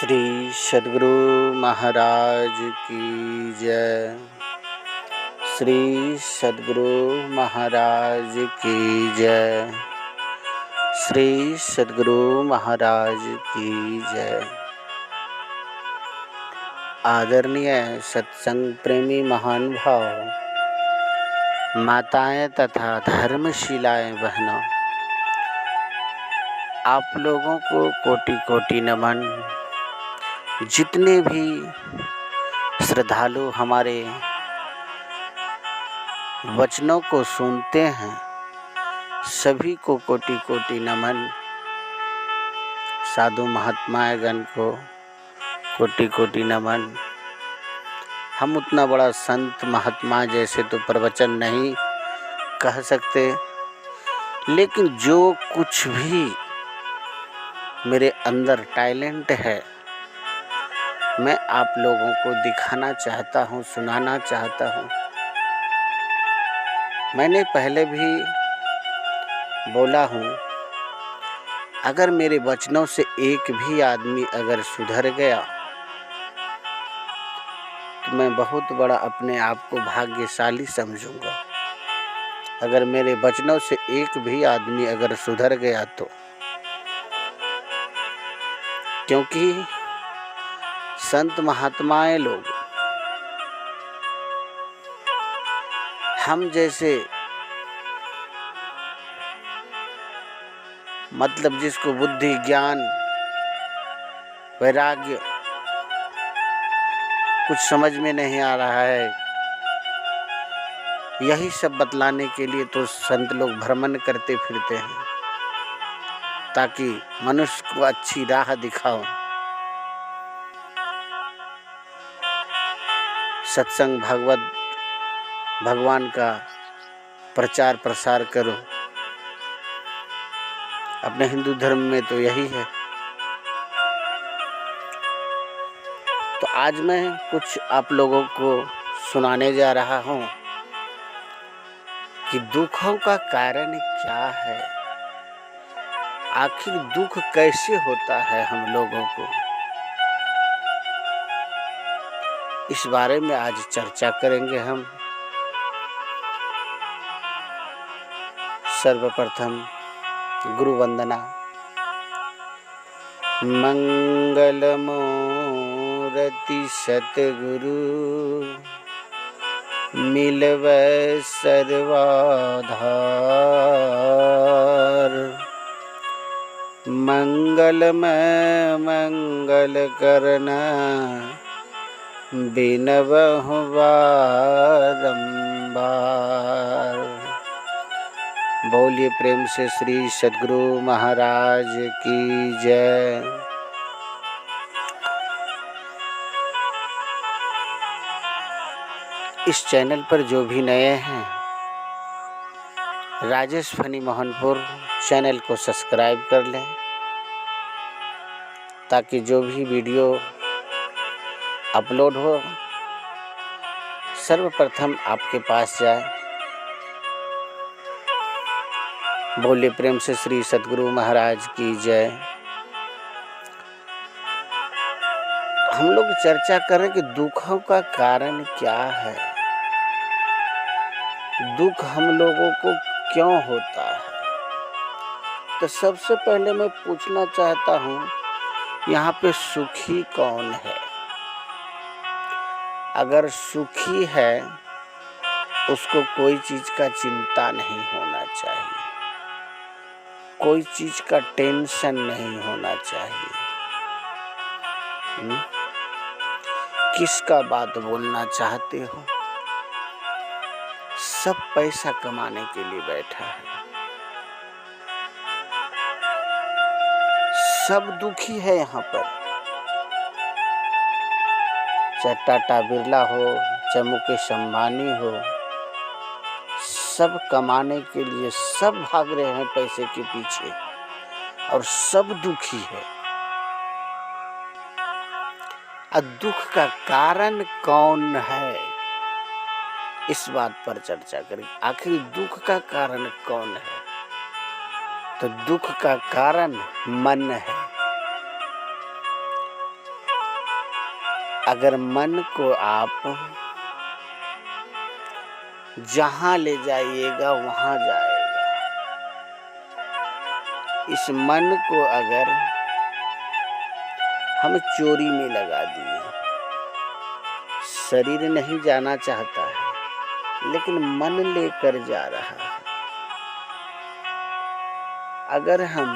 श्री सद्गुरु महाराज की जय। श्री सद्गुरु महाराज की जय। श्री सद्गुरु महाराज की जय। आदरणीय सत्संग प्रेमी महान भाव, माताएं तथा धर्मशिलाएं बहनों, आप लोगों को कोटि कोटि नमन। जितने भी श्रद्धालु हमारे वचनों को सुनते हैं, सभी को कोटि कोटि नमन। साधु महात्मागण को कोटि कोटि नमन। हम उतना बड़ा संत महात्मा जैसे तो प्रवचन नहीं कह सकते, लेकिन जो कुछ भी मेरे अंदर टैलेंट है, मैं आप लोगों को दिखाना चाहता हूँ, सुनाना चाहता हूँ। मैंने पहले भी बोला हूँ, अगर मेरे वचनों से एक भी आदमी अगर सुधर गया तो मैं बहुत बड़ा अपने आप को भाग्यशाली समझूंगा। अगर मेरे वचनों से एक भी आदमी अगर सुधर गया तो, क्योंकि संत महात्माएं लोग हम जैसे, मतलब जिसको बुद्धि ज्ञान वैराग्य कुछ समझ में नहीं आ रहा है, यही सब बतलाने के लिए तो संत लोग भ्रमण करते फिरते हैं, ताकि मनुष्य को अच्छी राह दिखाओ। सत्संग भागवत भगवान का प्रचार प्रसार करो। अपने हिंदू धर्म में तो यही है। तो आज मैं कुछ आप लोगों को सुनाने जा रहा हूँ कि दुखों का कारण क्या है, आखिर दुख कैसे होता है हम लोगों को। इस बारे में आज चर्चा करेंगे हम। सर्वप्रथम गुरु वंदना। मंगल मूरति सतगुरु, मिलवै सर्वाधार। मंगलमय मंगल करना, बिनवहु बारंबार। बोलिए प्रेम से श्री सद्गुरु महाराज की जय। इस चैनल पर जो भी नए हैं, राजेश फनी मोहनपुर चैनल को सब्सक्राइब कर लें, ताकि जो भी वीडियो अपलोड हो सर्वप्रथम आपके पास जाए। बोलिए प्रेम से श्री सद्गुरु महाराज की जय। हम लोग चर्चा करें कि दुखों का कारण क्या है, दुख हम लोगों को क्यों होता है। तो सबसे पहले मैं पूछना चाहता हूँ, यहाँ पे सुखी कौन है। अगर सुखी है उसको कोई चीज का चिंता नहीं होना चाहिए, कोई चीज का टेंशन नहीं होना चाहिए। किसका बात बोलना चाहते हो। सब पैसा कमाने के लिए बैठा है, सब दुखी है यहाँ पर। चाहे टाटा बिरला हो, चाहे मुकेश अंबानी हो, सब कमाने के लिए सब भाग रहे हैं पैसे के पीछे, और सब दुखी है। और दुख का कारण कौन है, इस बात पर चर्चा करें। आखिर दुख का कारण कौन है। तो दुख का कारण मन है। अगर मन को आप जहां ले जाइएगा वहां जाएगा। इस मन को अगर हम चोरी में लगा दिए, शरीर नहीं जाना चाहता है लेकिन मन लेकर जा रहा है। अगर हम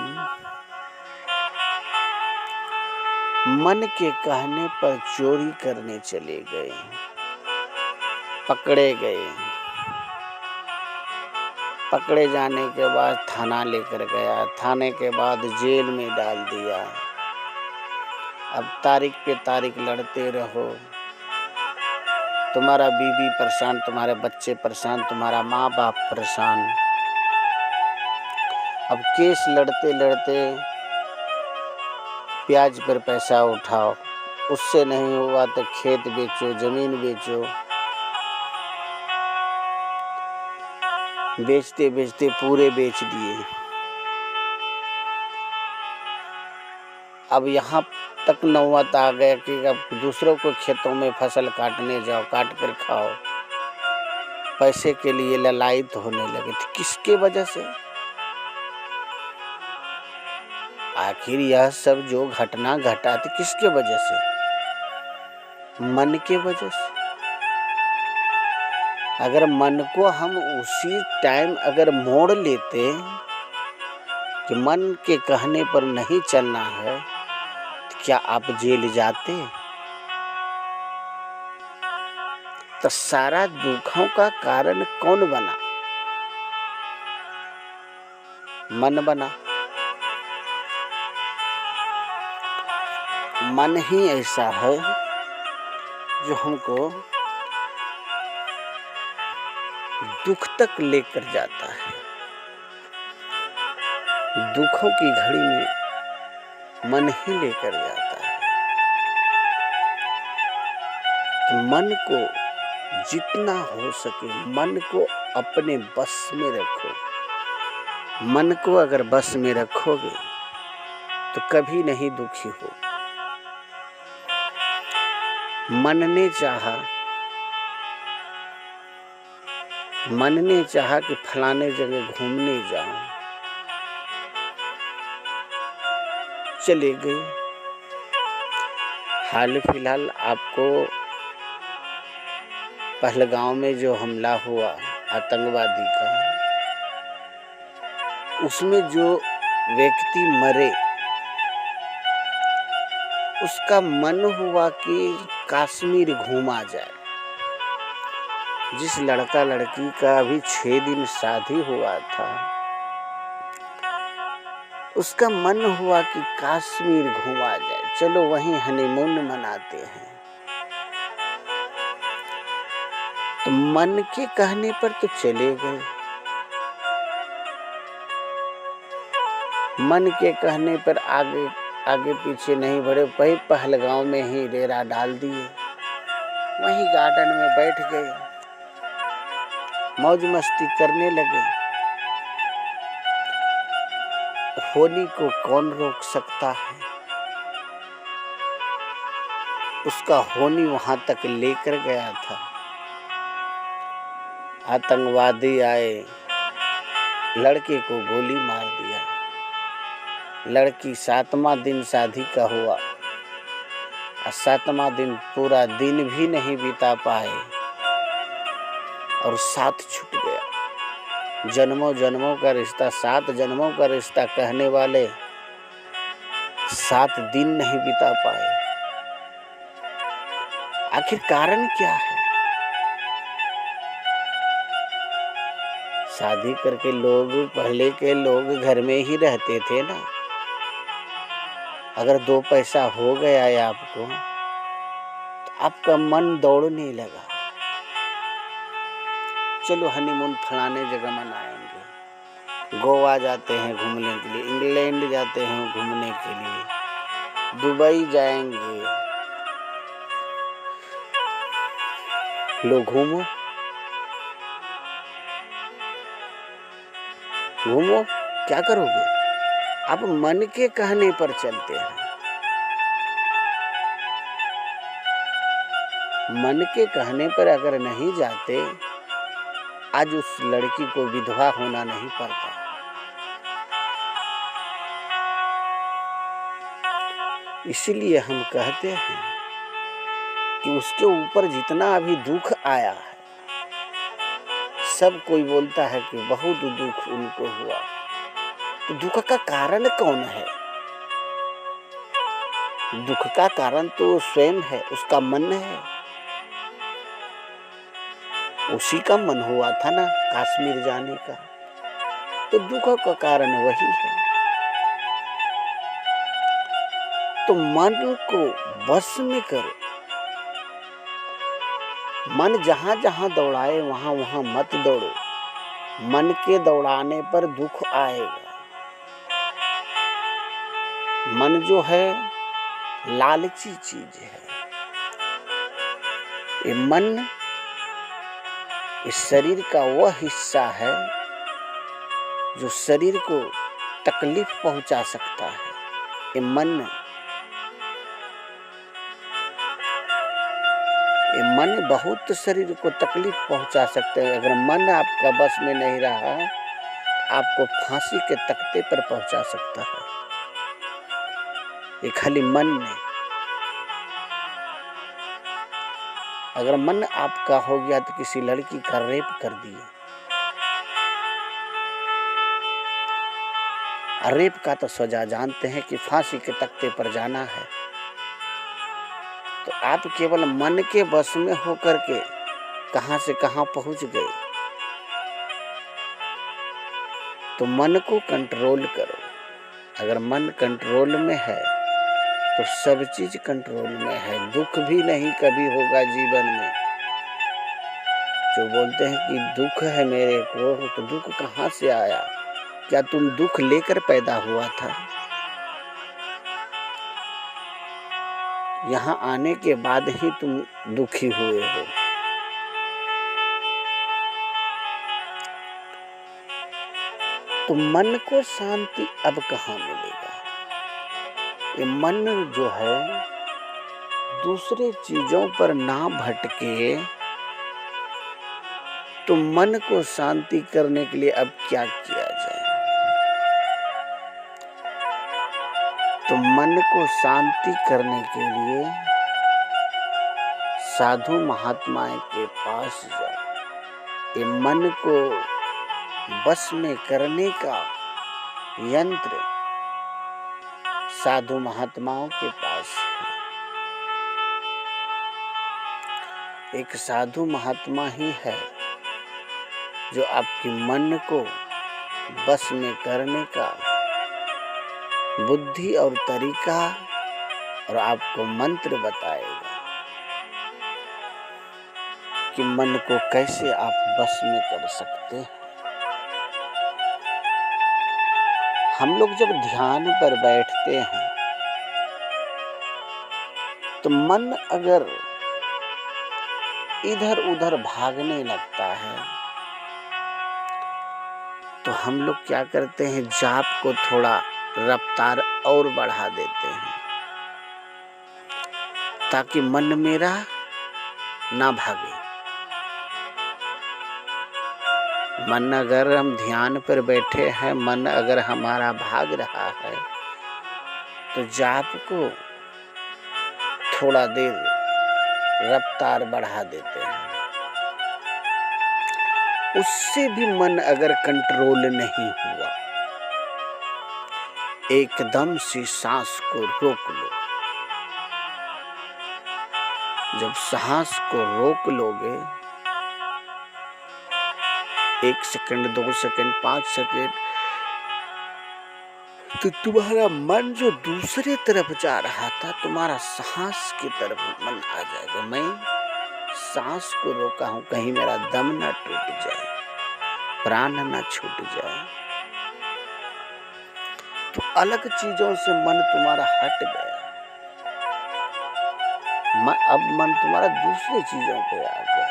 मन के कहने पर चोरी करने चले गए, पकड़े गए, पकड़े जाने के बाद थाना लेकर गया, थाने के बाद जेल में डाल दिया। अब तारीख पे तारीख लड़ते रहो, तुम्हारा बीवी परेशान, तुम्हारे बच्चे परेशान, तुम्हारा माँ बाप परेशान। अब केस लड़ते लड़ते ब्याज पर पैसा उठाओ, उससे नहीं हुआ तो खेत बेचो, जमीन बेचो। बेचते बेचते पूरे बेच दिए। अब यहाँ तक नौबत आ गया कि अब दूसरों को खेतों में फसल काटने जाओ, काट कर खाओ। पैसे के लिए ललायत होने लगे थे। किसके वजह से? आखिर यह सब जो घटना घटा थी किसके वजह से? मन के वजह से। अगर मन को हम उसी टाइम अगर मोड़ लेते कि मन के कहने पर नहीं चलना है, तो क्या आप जेल जाते? तो सारा दुखों का कारण कौन बना? मन बना। मन ही ऐसा है जो हमको दुख तक लेकर जाता है। दुखों की घड़ी में मन ही लेकर जाता है। तो मन को जितना हो सके मन को अपने बस में रखो। मन को अगर बस में रखोगे तो कभी नहीं दुखी हो। मन ने चाहा कि फलाने जगह घूमने जाऊं, चले गए। हाल फिलहाल आपको पहलगांव में जो हमला हुआ आतंकवादी का, उसमें जो व्यक्ति मरे, उसका मन हुआ कि कश्मीर घूमा जाए। जिस लड़का लड़की का अभी 6 दिन शादी हुआ था, उसका मन हुआ कि कश्मीर घूमा जाए, चलो वहीं हनीमून मनाते हैं। तो मन के कहने पर तो चले गए। मन के कहने पर आगे पीछे नहीं बढ़े, वही पहलगांव में ही डेरा डाल दिए। वहीं गार्डन में बैठ गए, मौज मस्ती करने लगे। होली को कौन रोक सकता है? उसका होनी वहां तक लेकर गया था। आतंकवादी आए, लड़के को गोली मार दिया। लड़की 7वां दिन शादी का हुआ, और 7वां दिन पूरा दिन भी नहीं बिता पाए और साथ छूट गया। जन्मों जन्मों का रिश्ता, 7 जन्मों का रिश्ता कहने वाले 7 दिन नहीं बिता पाए। आखिर कारण क्या है? शादी करके लोग, पहले के लोग घर में ही रहते थे ना। अगर 2 पैसा हो गया है आपको, तो आपका मन दौड़ने लगा, चलो हनीमून फलाने जगह मनाएंगे। गोवा जाते हैं घूमने के लिए, इंग्लैंड जाते हैं घूमने के लिए, दुबई जाएंगे। लो घूमो घूमो, क्या करोगे? आप मन के कहने पर चलते हैं। मन के कहने पर अगर नहीं जाते, आज उस लड़की को विधवा होना नहीं पड़ता। इसीलिए हम कहते हैं कि उसके ऊपर जितना अभी दुख आया है, सब कोई बोलता है कि बहुत दुख उनको हुआ, तो दुख का कारण कौन है? दुख का कारण तो स्वयं है, उसका मन है। उसी का मन हुआ था ना कश्मीर जाने का, तो दुख का कारण वही है। तो मन को बस में करो। मन जहां जहां दौड़ाए वहां वहां मत दौड़ो। मन के दौड़ाने पर दुख आएगा। मन जो है लालची चीज है। ये मन इस शरीर का वह हिस्सा है जो शरीर को तकलीफ पहुंचा सकता है। ये मन बहुत शरीर को तकलीफ पहुंचा सकते हैं। अगर मन आपका बस में नहीं रहा, आपको फांसी के तख्ते पर पहुंचा सकता है। ये खाली मन में। अगर मन आपका हो गया तो किसी लड़की का रेप कर दिए। रेप का तो सजा जानते हैं कि फांसी के तख्ते पर जाना है। तो आप केवल मन के बस में होकर के कहां से कहां पहुंच गए। तो मन को कंट्रोल करो। अगर मन कंट्रोल में है तो सब चीज कंट्रोल में है। दुख भी नहीं कभी होगा जीवन में। जो बोलते हैं कि दुख है मेरे को, तो दुख कहां से आया? क्या तुम दुख लेकर पैदा हुआ था? यहाँ आने के बाद ही तुम दुखी हुए हो। तो मन को शांति अब कहाँ मिलेगा? ये मन जो है दूसरे चीजों पर ना भटके, तो मन को शांति करने के लिए अब क्या किया जाए? तो मन को शांति करने के लिए साधु महात्माएं के पास जाओ। ये मन को बस में करने का यंत्र साधु महात्माओं के पास है। एक साधु महात्मा ही है जो आपके मन को बस में करने का बुद्धि और तरीका और आपको मंत्र बताएगा कि मन को कैसे आप बस में कर सकते हैं। हम लोग जब ध्यान पर बैठते हैं तो मन अगर इधर उधर भागने लगता है तो हम लोग क्या करते हैं, जाप को थोड़ा रफ्तार और बढ़ा देते हैं ताकि मन मेरा ना भागे। मन अगर हम ध्यान पर बैठे हैं, मन अगर हमारा भाग रहा है तो जाप को थोड़ा देर रफ्तार बढ़ा देते हैं। उससे भी मन अगर कंट्रोल नहीं हुआ, एकदम से सांस को रोक लो। जब सांस को रोक लोगे, 1 सेकंड, 2 सेकंड, 5 सेकंड, तो तुम्हारा मन जो दूसरे तरफ जा रहा था, तुम्हारा सांस की तरफ मन आ जाएगा। मैं सांस को रोका हूं, कहीं मेरा दम ना टूट जाए, प्राण ना छूट जाए। तो अलग चीजों से मन तुम्हारा हट गया। अब मन तुम्हारा दूसरे चीजों पे आ गया।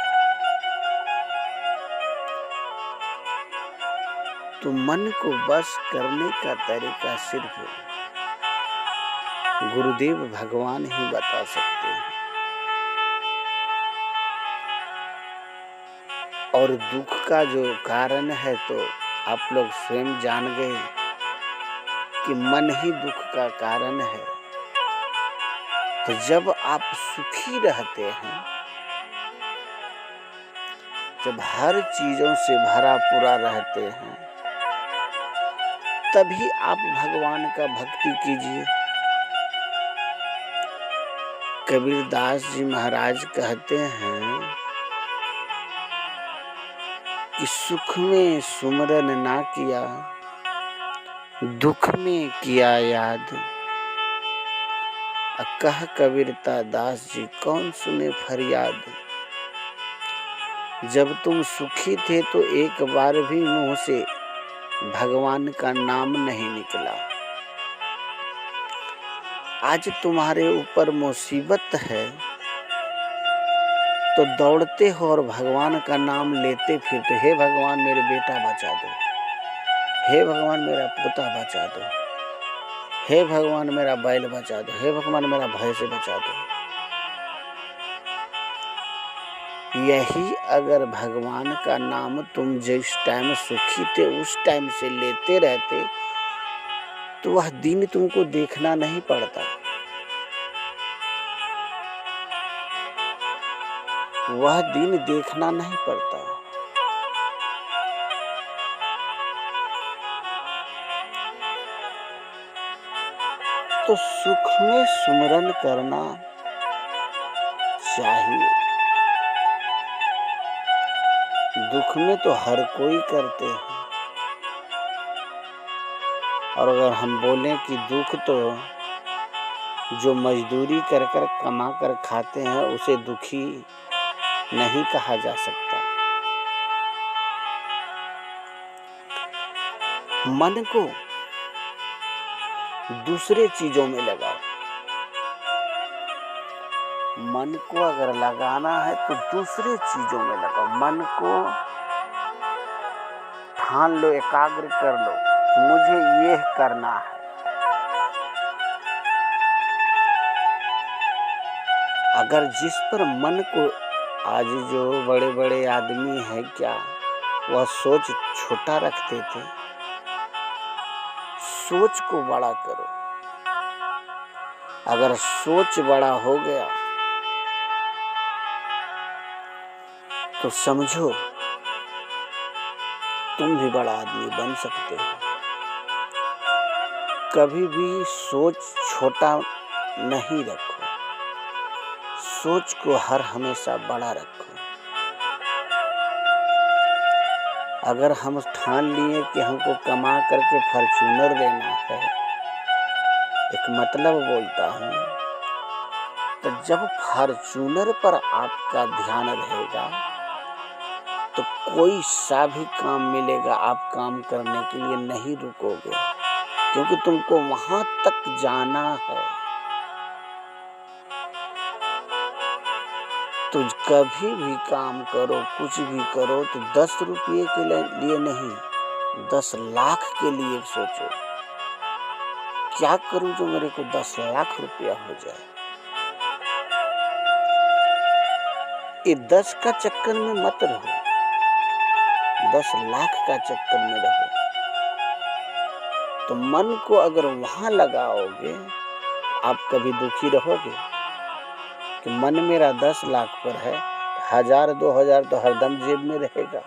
तो मन को बस करने का तरीका सिर्फ गुरुदेव भगवान ही बता सकते हैं। और दुख का जो कारण है तो आप लोग स्वयं जान गए कि मन ही दुख का कारण है। तो जब आप सुखी रहते हैं, जब हर चीजों से भरा पूरा रहते हैं, तभी आप भगवान का भक्ति कीजिए। कबीरदास जी महाराज कहते हैं कि सुख में सुमरन ना किया, दुख में किया याद। कह कबीरता दास जी कौन सुने फरियाद। जब तुम सुखी थे तो एक बार भी मुंह से भगवान का नाम नहीं निकला। आज तुम्हारे ऊपर मुसीबत है तो दौड़ते हो और भगवान का नाम लेते फिरते, हे भगवान मेरे बेटा बचा दो, हे भगवान मेरा पोता बचा दो, हे भगवान मेरा बैल बचा दो, हे भगवान मेरा भय से बचा दो। यही अगर भगवान का नाम तुम जिस टाइम सुखी थे उस टाइम से लेते रहते तो वह दिन तुमको देखना नहीं पड़ता, वह दिन देखना नहीं पड़ता। तो सुख में सुमरन करना चाहिए। दुख में तो हर कोई करते हैं। और अगर हम बोलें कि दुख तो जो मजदूरी कर कर कमा कर खाते हैं उसे दुखी नहीं कहा जा सकता। मन को दूसरे चीजों में लगाओ। मन को अगर लगाना है तो दूसरे चीजों में लगाओ। मन को ठान लो, एकाग्र कर लो, मुझे ये करना है। अगर जिस पर मन को, आज जो बड़े बड़े आदमी हैं क्या वह सोच छोटा रखते थे, सोच को बड़ा करो। अगर सोच बड़ा हो गया तो समझो तुम भी बड़ा आदमी बन सकते हो। कभी भी सोच छोटा नहीं रखो, सोच को हर हमेशा बड़ा रखो। अगर हम ठान लिए कि हमको कमा करके फॉर्च्यूनर देना है, एक मतलब बोलता हूँ, तो जब फॉर्च्यूनर पर आपका ध्यान रहेगा तो कोई सा भी काम मिलेगा आप काम करने के लिए नहीं रुकोगे, क्योंकि तुमको वहां तक जाना है। तो कभी भी काम करो, कुछ भी करो तो 10 रुपये के लिए नहीं, 10 लाख के लिए सोचो। क्या करूं जो मेरे को 10 लाख रुपया हो जाए। ये 10 का चक्कर में मत रहो, 10 लाख का चक्कर में रहो। तो मन को अगर वहां लगाओगे आप कभी दुखी रहोगे कि मन मेरा 10 लाख पर है, 1000 2000 तो हरदम जेब में रहेगा।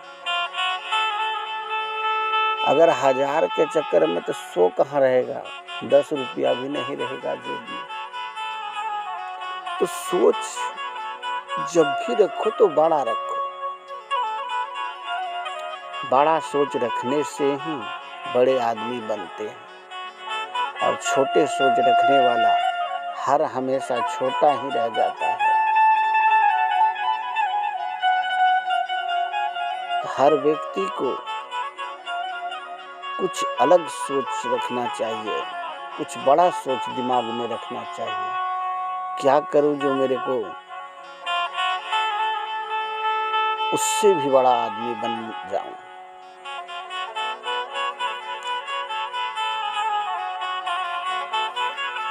अगर 1000 के चक्कर में तो 100 कहाँ रहेगा, 10 रुपया भी नहीं रहेगा जेब में। तो सोच जब भी रखो तो बड़ा रखो। बड़ा सोच रखने से ही बड़े आदमी बनते हैं, और छोटे सोच रखने वाला हर हमेशा छोटा ही रह जाता है। तो हर व्यक्ति को कुछ अलग सोच रखना चाहिए, कुछ बड़ा सोच दिमाग में रखना चाहिए। क्या करूं जो मेरे को उससे भी बड़ा आदमी बन जाऊं।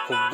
तो